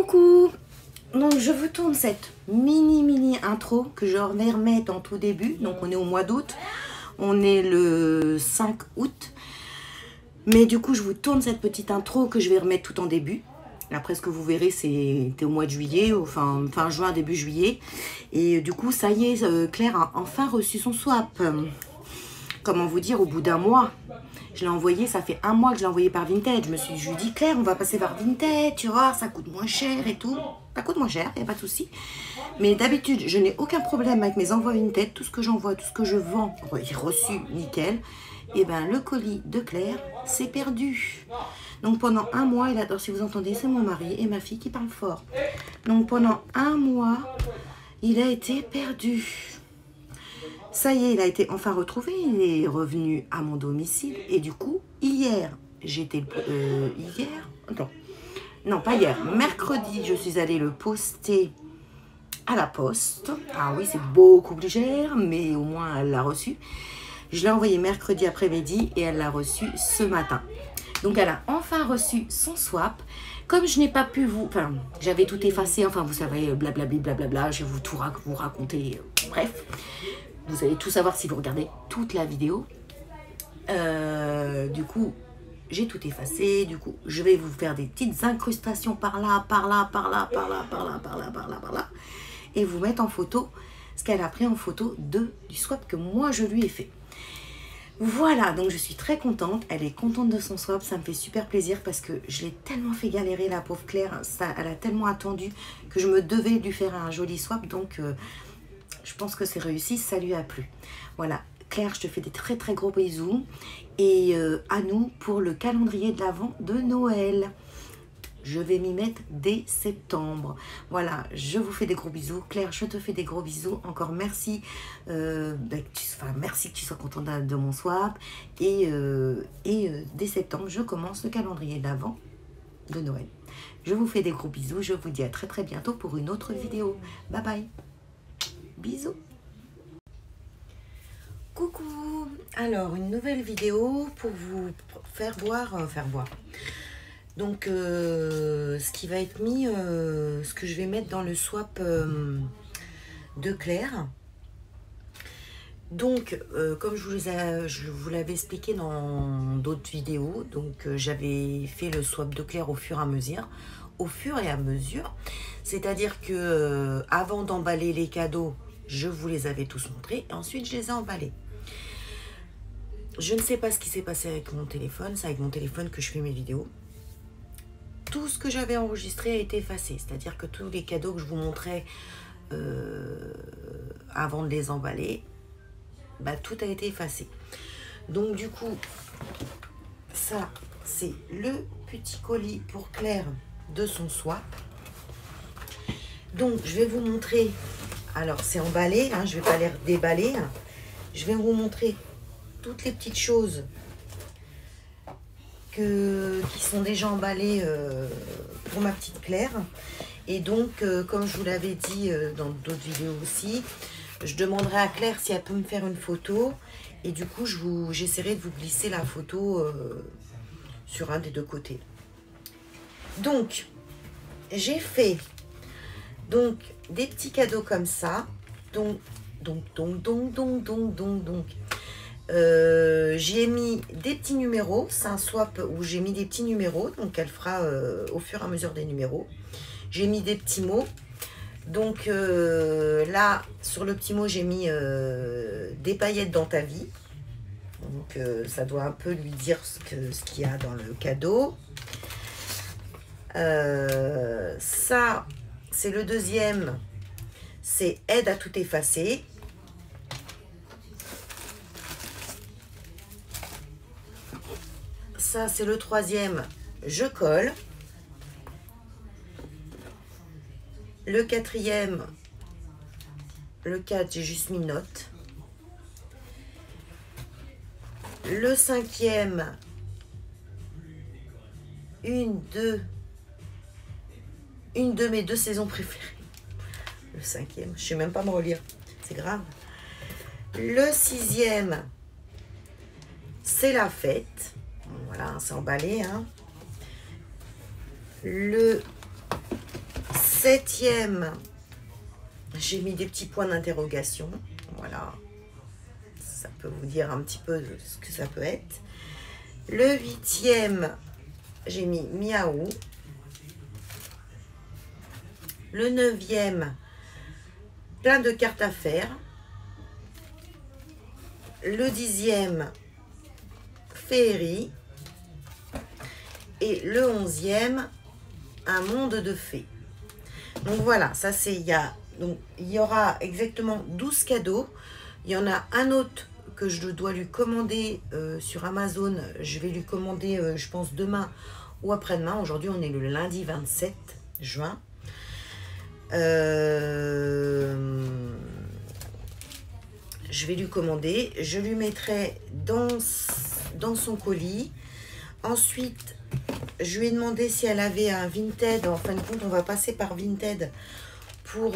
Coucou. Donc je vous tourne cette mini intro que je vais remettre en tout début. Donc on est au mois d'août, on est le 5 août. Mais du coup je vous tourne cette petite intro que je vais remettre tout en début. Après ce que vous verrez c'était au mois de juillet, fin juin, début juillet. Et du coup ça y est, Claire a enfin reçu son swap. Comment vous dire, au bout d'un mois. Je l'ai envoyé, ça fait un mois que je l'ai envoyé par Vinted. Je lui ai dit, Claire, on va passer par Vinted, tu vois, ça coûte moins cher et tout. Ça coûte moins cher, il n'y a pas de souci. Mais d'habitude, je n'ai aucun problème avec mes envois Vinted. Tout ce que j'envoie, tout ce que je vends, est reçu, nickel. Et bien, le colis de Claire s'est perdu. Donc, pendant un mois, alors si vous entendez, c'est mon mari et ma fille qui parlent fort. Donc, pendant un mois, il a été perdu. Ça y est, il a été enfin retrouvé, il est revenu à mon domicile. Et du coup, hier, pas hier, mercredi, je suis allée le poster à la poste. Ah oui, c'est beaucoup plus cher, mais au moins elle l'a reçu. Je l'ai envoyé mercredi après-midi et elle l'a reçu ce matin. Donc elle a enfin reçu son swap. Comme je n'ai pas pu enfin, j'avais tout effacé, enfin vous savez, blablabla, je vais tout vous raconter, bref. Vous allez tout savoir si vous regardez toute la vidéo. Du coup, j'ai tout effacé. Du coup, je vais vous faire des petites incrustations par là. Et vous mettre en photo ce qu'elle a pris en photo du swap que moi, je lui ai fait. Voilà, donc je suis très contente. Elle est contente de son swap. Ça me fait super plaisir parce que je l'ai tellement fait galérer, la pauvre Claire. Elle a tellement attendu que je me devais lui faire un joli swap. Donc... je pense que c'est réussi, ça lui a plu. Voilà, Claire, je te fais des très gros bisous. Et à nous pour le calendrier de l'Avent de Noël. Je vais m'y mettre dès septembre. Voilà, je vous fais des gros bisous. Claire, je te fais des gros bisous. Encore merci. Merci que tu sois contente de mon swap. Et dès septembre, je commence le calendrier de l'Avent de Noël. Je vous fais des gros bisous. Je vous dis à très bientôt pour une autre vidéo. Bye bye. Bisous. Coucou. Alors une nouvelle vidéo pour vous faire voir. Donc ce qui va être mis, ce que je vais mettre dans le swap de Claire. Donc comme je vous l'avais expliqué dans d'autres vidéos, donc j'avais fait le swap de Claire au fur et à mesure. C'est-à-dire que avant d'emballer les cadeaux, je vous les avais tous montrés. Et ensuite, je les ai emballés. Je ne sais pas ce qui s'est passé avec mon téléphone. C'est avec mon téléphone que je fais mes vidéos. Tout ce que j'avais enregistré a été effacé. C'est-à-dire que tous les cadeaux que je vous montrais avant de les emballer, tout a été effacé. Donc, du coup, ça, c'est le petit colis pour Claire de son swap. Donc, je vais vous montrer. Alors, c'est emballé, hein, je ne vais pas les déballer. Je vais vous montrer toutes les petites choses qui sont déjà emballées pour ma petite Claire. Et donc, comme je vous l'avais dit dans d'autres vidéos aussi, je demanderai à Claire si elle peut me faire une photo. Et du coup, j'essaierai de vous glisser la photo sur un des deux côtés. Donc, j'ai fait... Donc, des petits cadeaux comme ça. J'ai mis des petits numéros. C'est un swap où j'ai mis des petits numéros. Donc, elle fera au fur et à mesure des numéros. J'ai mis des petits mots. Donc, là, sur le petit mot, j'ai mis des paillettes dans ta vie. Donc, ça doit un peu lui dire ce qu'il y a dans le cadeau. Ça... c'est le deuxième, c'est aide à tout effacer. Ça, c'est le troisième, je colle. Le quatrième, le 4, j'ai juste mis note. Le cinquième, une de mes 2 saisons préférées. Le cinquième, je sais même pas me relire. C'est grave. Le sixième, c'est la fête. Voilà, c'est emballé. Hein. Le 7e, j'ai mis des petits points d'interrogation. Voilà. Ça peut vous dire un petit peu ce que ça peut être. Le 8e, j'ai mis miaou. Le 9e, plein de cartes à faire. Le 10e, féerie. Et le 11e, un monde de fées. Donc voilà, ça c'est, il y aura exactement 12 cadeaux. Il y en a un autre que je dois lui commander sur Amazon. Je vais lui commander, je pense, demain ou après-demain. Aujourd'hui, on est le lundi 27 juin. Je vais lui commander. Je lui mettrai dans son colis. Ensuite, je lui ai demandé si elle avait un Vinted. En fin de compte, on va passer par Vinted pour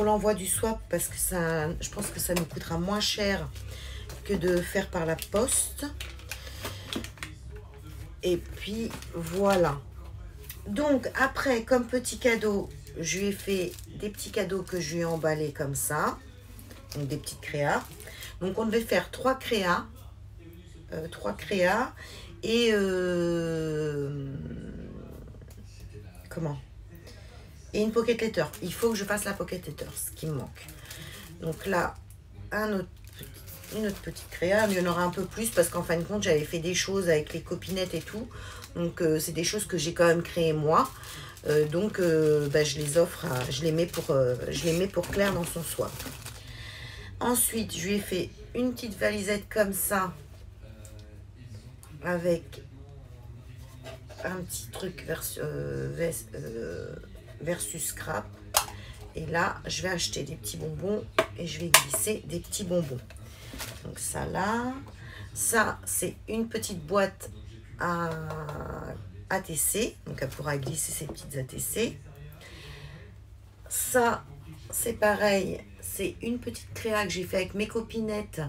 l'envoi du swap parce que ça, je pense que ça nous coûtera moins cher que de faire par la poste. Et puis voilà. Donc après, comme petit cadeau, je lui ai fait des petits cadeaux que je lui ai emballés comme ça. Donc des petites créas. Donc on devait faire 3 créas. 3 créas. Et comment? Et une pocket letter. Il faut que je fasse la pocket letter, ce qui me manque. Donc là, une autre petite créa. Il y en aura un peu plus parce qu'en fin de compte, j'avais fait des choses avec les copinettes et tout. Donc c'est des choses que j'ai quand même créées moi. Je les offre, je les mets pour Claire dans son swap. Ensuite, je lui ai fait une petite valisette comme ça. Avec un petit truc versus scrap. Et là, je vais acheter des petits bonbons et je vais glisser des petits bonbons. Donc ça là, ça c'est une petite boîte à ATC. Donc elle pourra glisser ses petites ATC. Ça, c'est pareil, c'est une petite créa que j'ai fait avec mes copinettes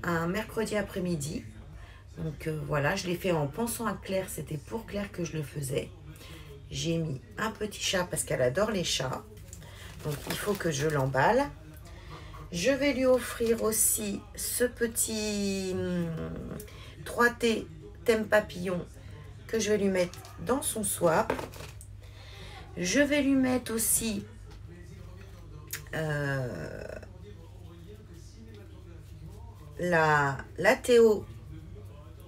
un mercredi après-midi. Donc voilà, je l'ai fait en pensant à Claire, c'était pour Claire que je le faisais. J'ai mis un petit chat parce qu'elle adore les chats. Donc il faut que je l'emballe. Je vais lui offrir aussi ce petit 3T thème papillon que je vais lui mettre dans son swap. Je vais lui mettre aussi la Théo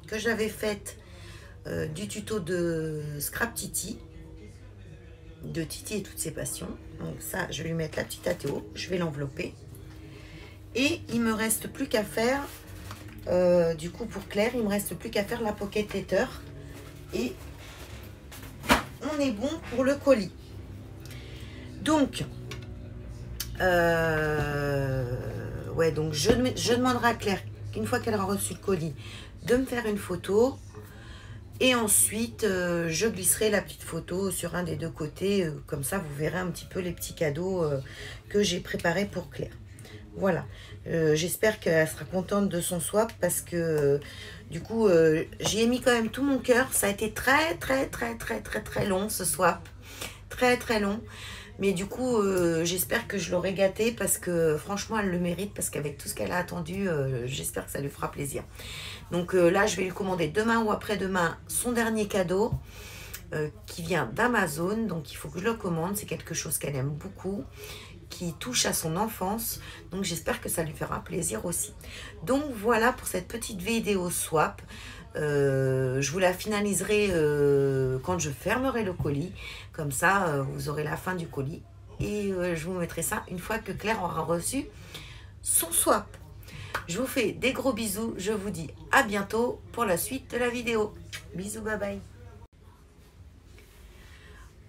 que j'avais faite du tuto de Scrap Titi, de Titi et toutes ses passions. Donc ça, je vais lui mettre la petite Athéo, je vais l'envelopper. Et il me reste plus qu'à faire, du coup pour Claire, il me reste plus qu'à faire la pocket letter. Et on est bon pour le colis. Donc, donc je demanderai à Claire, une fois qu'elle aura reçu le colis, de me faire une photo. Et ensuite, je glisserai la petite photo sur un des deux côtés. Comme ça, vous verrez un petit peu les petits cadeaux que j'ai préparés pour Claire. Voilà. J'espère qu'elle sera contente de son swap parce que du coup, j'y ai mis quand même tout mon cœur. Ça a été très long ce swap. Très long. Mais du coup, j'espère que je l'aurai gâtée parce que franchement, elle le mérite. Parce qu'avec tout ce qu'elle a attendu, j'espère que ça lui fera plaisir. Donc là, je vais lui commander demain ou après-demain son dernier cadeau qui vient d'Amazon. Donc il faut que je le commande. C'est quelque chose qu'elle aime beaucoup, qui touche à son enfance. Donc j'espère que ça lui fera plaisir aussi. Donc voilà pour cette petite vidéo swap. Je vous la finaliserai quand je fermerai le colis. Comme ça, vous aurez la fin du colis. Et je vous mettrai ça une fois que Claire aura reçu son swap. Je vous fais des gros bisous. Je vous dis à bientôt pour la suite de la vidéo. Bisous, bye bye.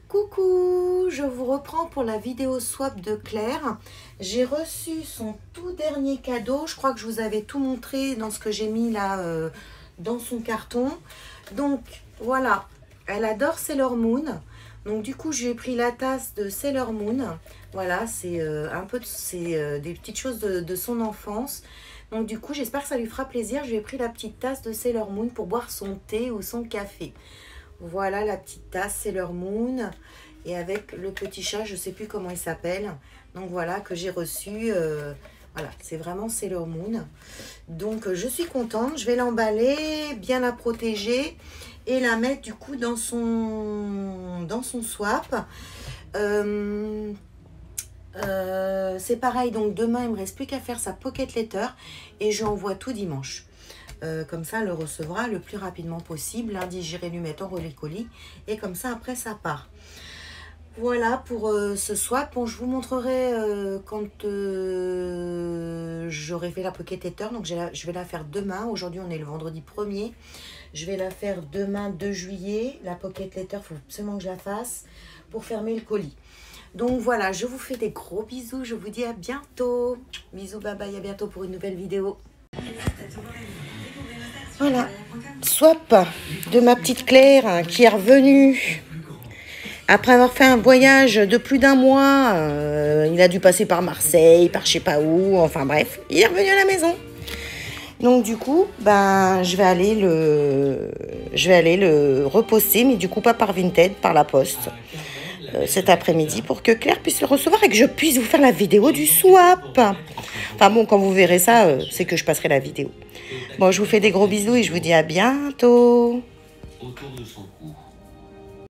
Coucou, je vous reprends pour la vidéo swap de Claire. J'ai reçu son tout dernier cadeau. Je crois que je vous avais tout montré dans ce que j'ai mis là dans son carton. Donc voilà, elle adore Sailor Moon. Donc du coup, j'ai pris la tasse de Sailor Moon. Voilà, c'est un peu des petites choses de son enfance. Donc du coup, j'espère que ça lui fera plaisir. Je lui ai pris la petite tasse de Sailor Moon pour boire son thé ou son café. Voilà la petite tasse Sailor Moon. et avec le petit chat, je ne sais plus comment il s'appelle. Donc voilà, que j'ai reçu. Voilà, c'est vraiment Sailor Moon. Donc je suis contente. Je vais l'emballer, bien la protéger et la mettre du coup dans son swap. C'est pareil, donc demain, il ne me reste plus qu'à faire sa pocket letter et je envoie tout dimanche. Comme ça, elle le recevra le plus rapidement possible. Lundi, j'irai lui mettre en relais colis et comme ça, après, ça part. Voilà pour ce swap. Bon, je vous montrerai quand j'aurai fait la pocket letter. Donc, je vais la faire demain. Aujourd'hui, on est le vendredi 1er. Je vais la faire demain 2 juillet. La pocket letter, il faut absolument que je la fasse pour fermer le colis. Donc voilà, je vous fais des gros bisous. Je vous dis à bientôt. Bisous, bye bye, à bientôt pour une nouvelle vidéo. Voilà, swap de ma petite Claire qui est revenue. Après avoir fait un voyage de plus d'1 mois, il a dû passer par Marseille, par je sais pas où, enfin bref, il est revenu à la maison. Donc du coup, ben, je vais aller le reposter, mais du coup pas par Vinted, par la poste, cet après-midi, pour que Claire puisse le recevoir et que je puisse vous faire la vidéo du swap. Enfin bon, quand vous verrez ça, c'est que je passerai la vidéo. Bon, je vous fais des gros bisous et je vous dis à bientôt. Autour de son cou.